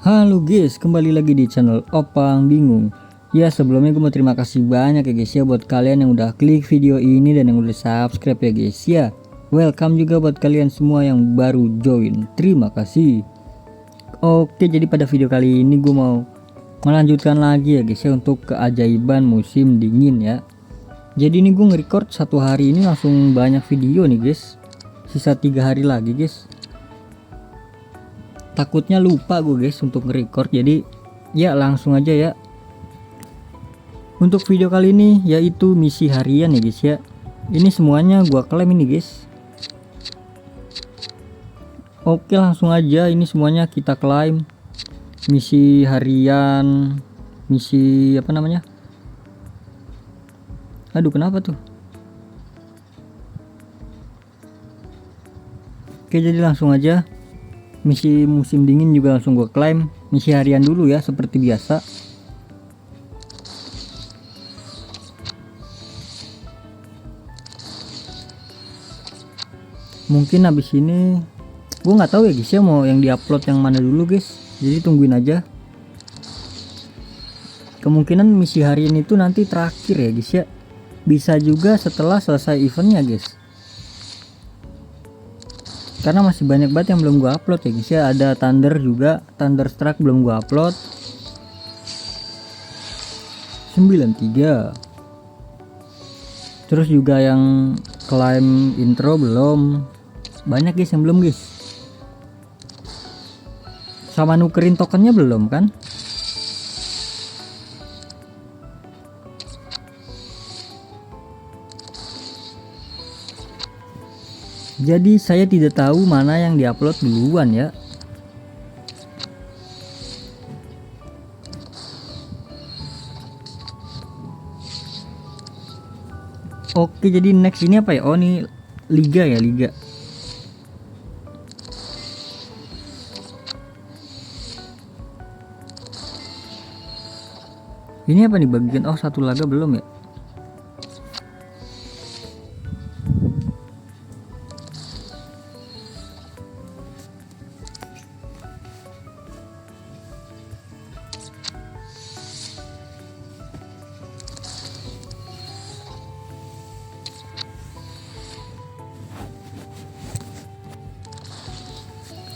Halo guys, kembali lagi di channel Opang Bingung. Ya sebelumnya gue mau terima kasih banyak ya guys ya buat kalian yang udah klik video ini dan yang udah subscribe ya guys ya. Welcome juga buat kalian semua yang baru join. Terima kasih. Oke, jadi pada video kali ini gue mau melanjutkan lagi ya guys ya untuk keajaiban musim dingin ya. Jadi ini gue nge-record satu hari ini langsung banyak video nih guys. Sisa 3 hari lagi guys. Takutnya lupa gue guys untuk nge-record, jadi ya langsung aja ya. Untuk video kali ini yaitu misi harian ya guys ya. Ini semuanya gua klaim ini guys. Oke, langsung aja ini semuanya kita klaim. Misi harian, misi apa namanya? Aduh, kenapa tuh? Oke, jadi langsung aja. Misi musim dingin juga langsung gue klaim. Misi harian dulu ya seperti biasa. Mungkin habis ini gue nggak tahu ya guys ya mau yang diupload yang mana dulu guys. Jadi tungguin aja. Kemungkinan misi harian itu nanti terakhir ya guys ya. Bisa juga setelah selesai eventnya guys. Karena masih banyak banget yang belum gua upload ya guys ya. Ada Thunder juga, Thunderstruck belum gua upload. 93. Terus juga yang climb intro belum. Banyak guys yang belum guys. Sama nukerin tokennya belum kan? Jadi saya tidak tahu mana yang diupload duluan ya. Oke, jadi next ini apa ya? Oh, ini liga ya, liga. Ini apa nih bagian? Oh, satu laga belum ya?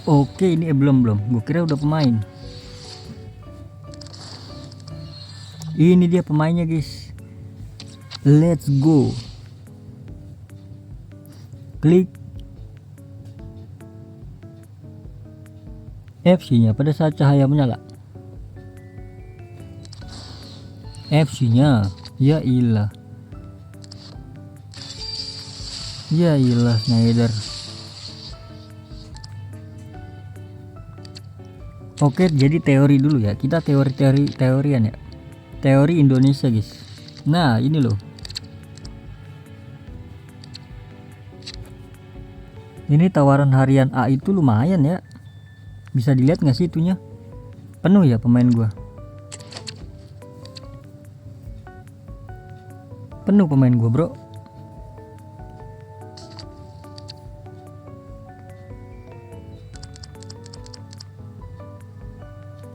Oke, ini belum. Gue kira udah pemain. Ini dia pemainnya guys. Let's go. Klik FC-nya pada saat cahaya menyala. FC-nya, ya ilah. Ya ilah Snyder. Oke, jadi teori dulu ya. Kita teorian ya. Teori Indonesia, guys. Nah, ini loh. Ini tawaran harian A itu lumayan ya. Bisa dilihat nggak sih itunya? Penuh ya pemain gua. Penuh pemain gua, bro.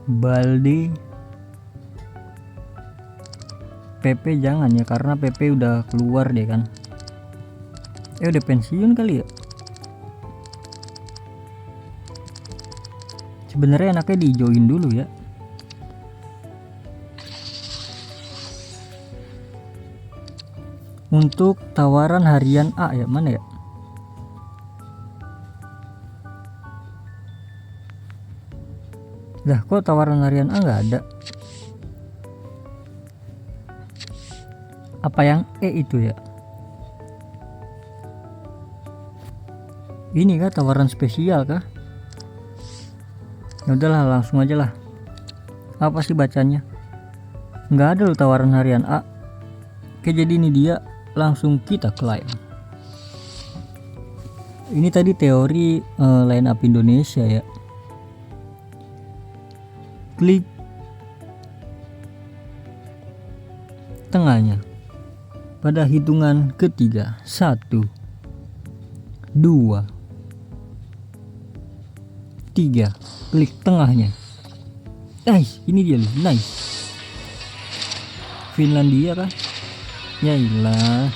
Baldi, PP jangan ya, karena PP udah keluar deh kan. Udah pensiun kali ya. Sebenarnya enaknya di join dulu ya. Untuk tawaran harian A ya, mana ya? Lah, kok tawaran harian A nggak ada? Apa yang E itu ya? Ini kah tawaran spesial kah? Ya udahlah, langsung aja lah. Apa sih bacanya? Nggak ada loh tawaran harian A. Oke, jadi ini dia, langsung kita klaim. Ini tadi teori line up Indonesia ya. Klik tengahnya pada hitungan ketiga. 1 2 3. Klik tengahnya. Nice, ini dia loh, nice. Finlandia kah? Ya ilah.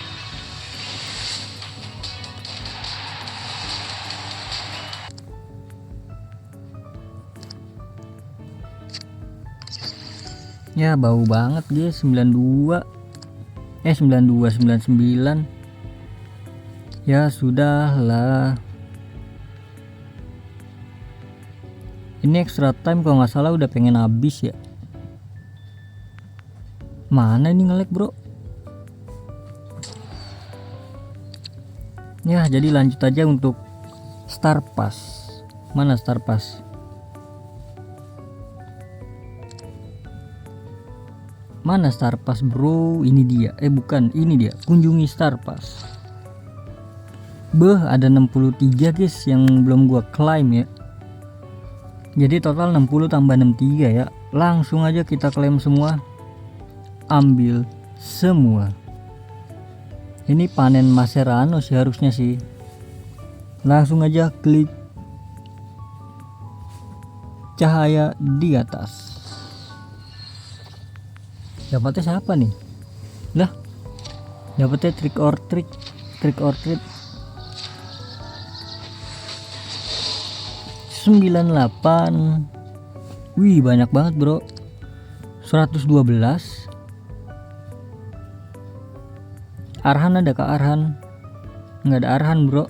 Ya bau banget guys, 92 92 99. Ya sudahlah. Ini extra time kalau nggak salah udah pengen habis ya. Mana ini nge-lag bro? Ya jadi lanjut aja untuk Star Pass. Mana Star Pass? Mana Star Pass bro? Ini dia. Bukan, ini dia. Kunjungi Star Pass. Beh, ada 63 guys yang belum gua klaim ya. Jadi total 60 tambah 63 ya. Langsung aja kita klaim semua. Ambil semua. Ini panen Mascherano sih harusnya sih. Langsung aja klik cahaya di atas. Dapatnya siapa nih? Lah, dapatnya trick or treat. 98. Wih, banyak banget bro. 112. Arhan ada kak Arhan? Nggak ada Arhan bro.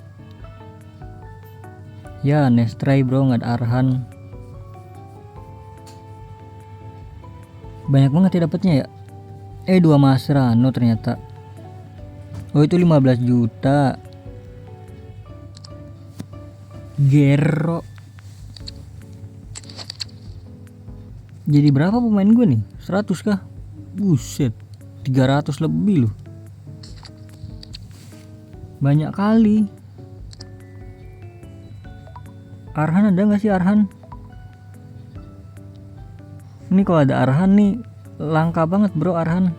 Ya Nestray bro, nggak ada Arhan. Banyak banget ya dapatnya ya. 2 Mascherano ternyata. Oh itu 15 juta. Gero. Jadi berapa pemain gue nih? 100 kah? Buset, 300 lebih loh. Banyak kali. Arhan ada nggak sih Arhan? Ini kalau ada Arhan nih langka banget bro Arhan.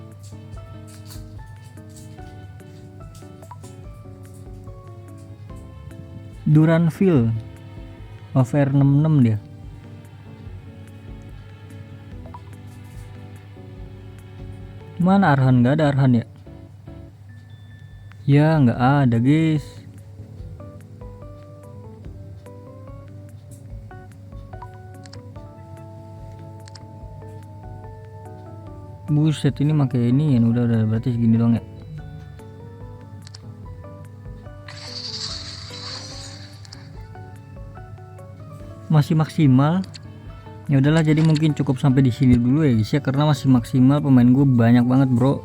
Duranville over 66 dia. Mana Arhan? Nggak ada Arhan ya? Ya nggak ada guys. Buset, ini pakai ini ya. Udah berarti segini doang ya. Masih maksimal. Ya udahlah, jadi mungkin cukup sampai di sini dulu ya guys ya, karena masih maksimal, pemain gue banyak banget bro.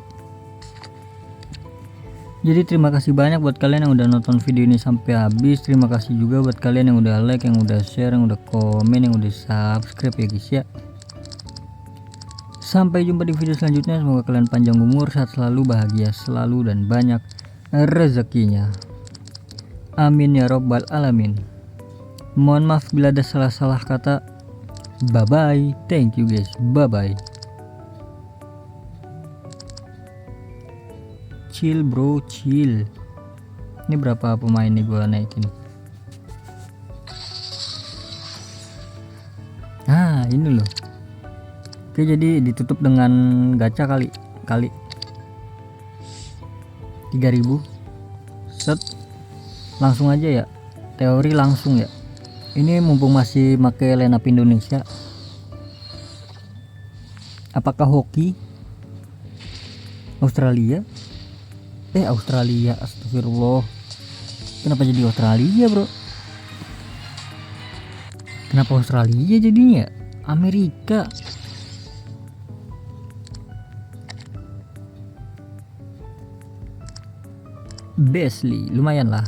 Jadi terima kasih banyak buat kalian yang udah nonton video ini sampai habis. Terima kasih juga buat kalian yang udah like, yang udah share, yang udah komen, yang udah subscribe ya guys ya. Sampai jumpa di video selanjutnya. Semoga kalian panjang umur, sehat selalu, bahagia selalu, dan banyak rezekinya. Amin ya robbal alamin. Mohon maaf bila ada salah-salah kata. Bye bye. Thank you guys. Bye bye. Chill bro, chill. Ini berapa pemain nih gua naikin? Nah ini loh. Oke, jadi ditutup dengan gacha kali 3000. Set. Langsung aja ya. Teori langsung ya. Ini mumpung masih pakai lineup Indonesia. Apakah hoki? Australia? Australia, astagfirullah. Kenapa jadi Australia bro? Kenapa Australia jadinya? Amerika. Besley, lumayan lah.